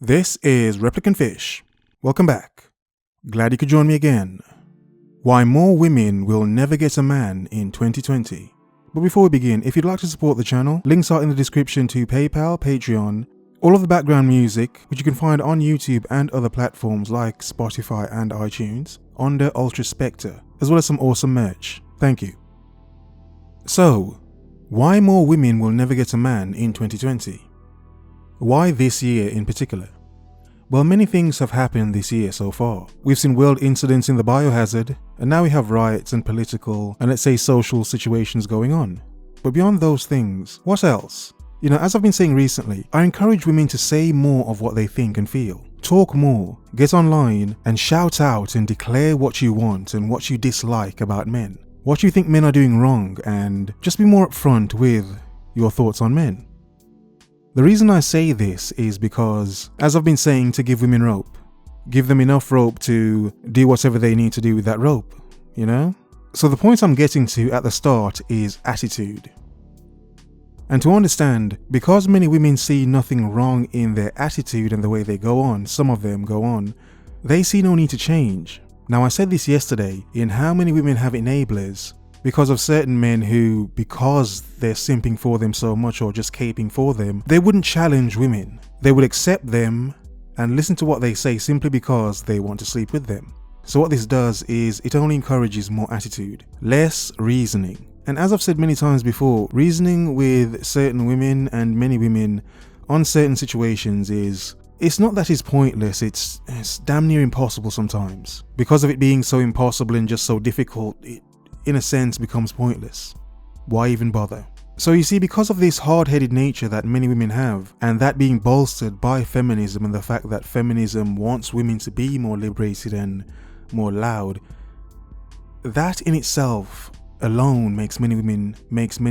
This is ReplicantPhish. Welcome back. Glad you could join me again. Why more women will never get a man in 2020. But before we begin, if you'd like to support the channel, links are in the description to PayPal, Patreon, all of the background music, which you can find on YouTube and other platforms like Spotify and iTunes, under Ultra Spectre, as well as some awesome merch. Thank you. So, why more women will never get a man in 2020? Why this year in particular? Well, many things have happened this year so far. We've seen world incidents in the biohazard, and now we have riots and political and let's say social situations going on. But beyond those things, what else? As I've been saying recently, I encourage women to say more of what they think and feel. Talk more, get online, and shout out and declare what you want and what you dislike about men. What you think men are doing wrong, and just be more upfront with your thoughts on men. The reason I say this is because, as I've been saying, to give women rope. Give them enough rope to do whatever they need to do with that rope, So the point I'm getting to at the start is attitude. And to understand, because many women see nothing wrong in their attitude and the way they go on, some of them go on, they see no need to change. Now, I said this yesterday in how many women have enablers because of certain men who, because they're simping for them so much or just caping for them, they wouldn't challenge women. They would accept them and listen to what they say simply because they want to sleep with them. So what this does is it only encourages more attitude, less reasoning. And as I've said many times before, reasoning with certain women and many women on certain situations it's not that it's pointless, it's damn near impossible sometimes. Because of it being so impossible and just so difficult, it in a sense becomes pointless. Why even bother? So you see, because of this hard-headed nature that many women have, and that being bolstered by feminism and the fact that feminism wants women to be more liberated and more loud, that in itself alone makes many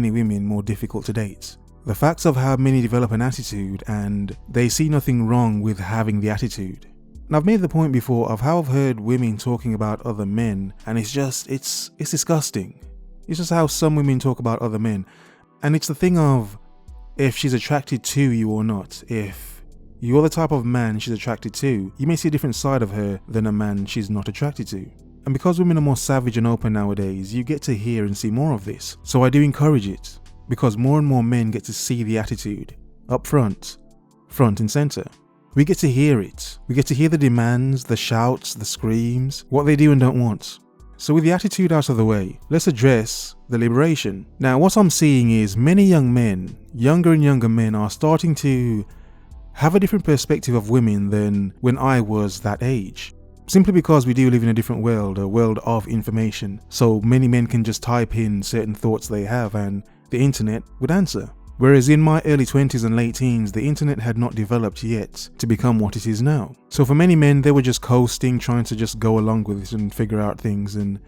women more difficult to date. The facts of how many develop an attitude and they see nothing wrong with having the attitude. And I've made the point before of how I've heard women talking about other men, and it's disgusting. It's just how some women talk about other men. And it's the thing of if she's attracted to you or not. If you're the type of man she's attracted to, you may see a different side of her than a man she's not attracted to. And because women are more savage and open nowadays, you get to hear and see more of this. So I do encourage it, because more and more men get to see the attitude up front and center. We get to hear it. We get to hear the demands, the shouts, the screams, what they do and don't want. So with the attitude out of the way, let's address the liberation. Now, what I'm seeing is many young men, younger and younger men, are starting to have a different perspective of women than when I was that age. Simply because we do live in a different world, a world of information. So many men can just type in certain thoughts they have and the internet would answer. Whereas in my early 20s and late teens, the internet had not developed yet to become what it is now. So for many men, they were just coasting, trying to just go along with it and figure out things and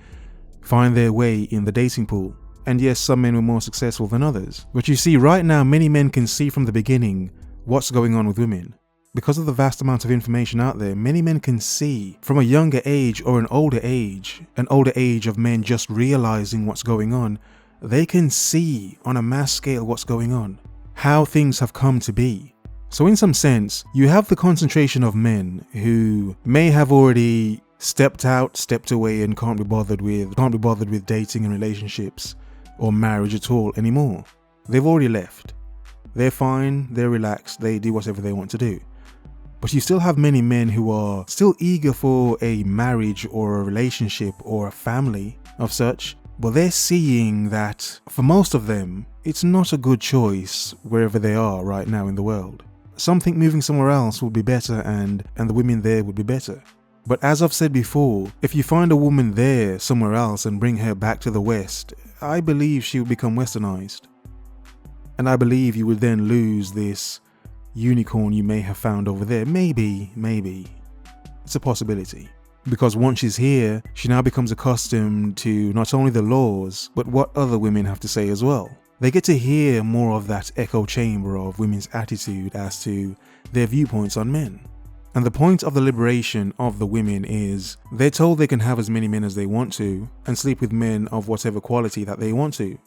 find their way in the dating pool. And yes, some men were more successful than others. But you see, right now, many men can see from the beginning what's going on with women. Because of the vast amount of information out there, many men can see from a younger age or an older age of men just realizing what's going on. They can see on a mass scale what's going on, how things have come to be. So in some sense, you have the concentration of men who may have already stepped away and can't be bothered with dating and relationships or marriage at all anymore. They've already left. They're fine, they're relaxed, they do whatever they want to do. But you still have many men who are still eager for a marriage or a relationship or a family of such. But they're seeing that, for most of them, it's not a good choice wherever they are right now in the world. Some think moving somewhere else would be better and the women there would be better. But as I've said before, if you find a woman there somewhere else and bring her back to the West, I believe she will become westernized. And I believe you would then lose this unicorn you may have found over there. Maybe. It's a possibility. Because once she's here, she now becomes accustomed to not only the laws, but what other women have to say as well. They get to hear more of that echo chamber of women's attitude as to their viewpoints on men. And the point of the liberation of the women is they're told they can have as many men as they want to and sleep with men of whatever quality that they want to.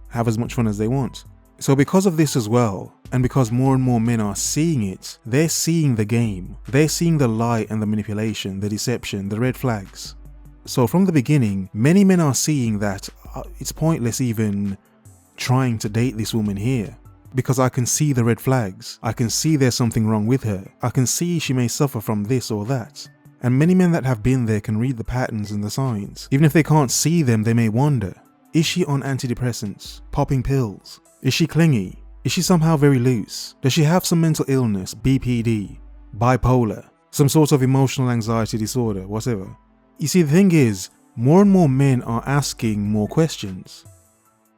Have as much fun as they want. So because of this as well, and because more and more men are seeing it, they're seeing the game. They're seeing the lie and the manipulation, the deception, the red flags. So from the beginning, many men are seeing that it's pointless even trying to date this woman here, because I can see the red flags. I can see there's something wrong with her. I can see she may suffer from this or that. And many men that have been there can read the patterns and the signs. Even if they can't see them, they may wonder, is she on antidepressants, popping pills? Is she clingy? Is she somehow very loose? Does she have some mental illness, BPD, bipolar, some sort of emotional anxiety disorder, whatever? You see, the thing is, more and more men are asking more questions.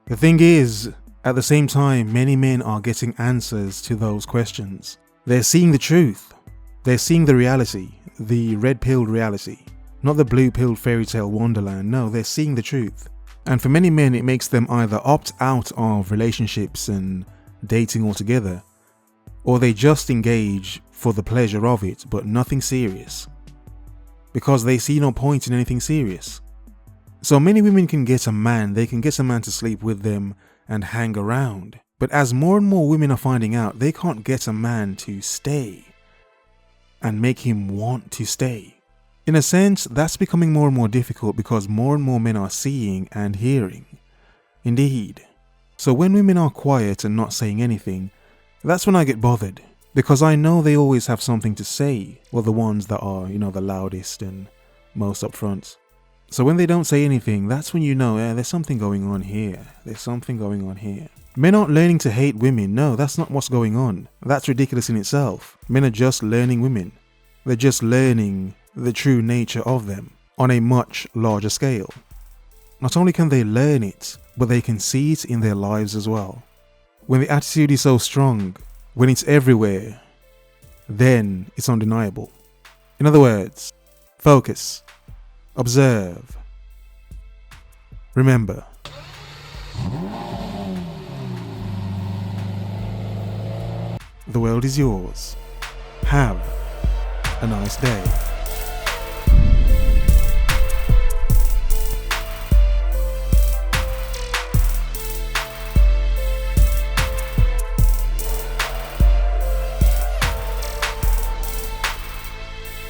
The thing is, at the same time, many men are getting answers to those questions. They're seeing the truth. They're seeing the reality, the red-pilled reality, not the blue-pilled fairy tale wonderland. No, they're seeing the truth. And for many men, it makes them either opt out of relationships and dating altogether, or they just engage for the pleasure of it, but nothing serious, because they see no point in anything serious. So many women can get a man, they can get a man to sleep with them and hang around. But as more and more women are finding out, they can't get a man to stay and make him want to stay. In a sense, that's becoming more and more difficult because more and more men are seeing and hearing. Indeed. So when women are quiet and not saying anything, that's when I get bothered. Because I know they always have something to say. Well, the ones that are, the loudest and most upfront. So when they don't say anything, that's when you know, there's something going on here. There's something going on here. Men aren't learning to hate women. No, that's not what's going on. That's ridiculous in itself. Men are just learning women. They're just learning the true nature of them on a much larger scale. Not only can they learn it, but they can see it in their lives as well. When the attitude is so strong, when it's everywhere, then it's undeniable. In other words, focus, observe, remember. The world is yours. Have a nice day.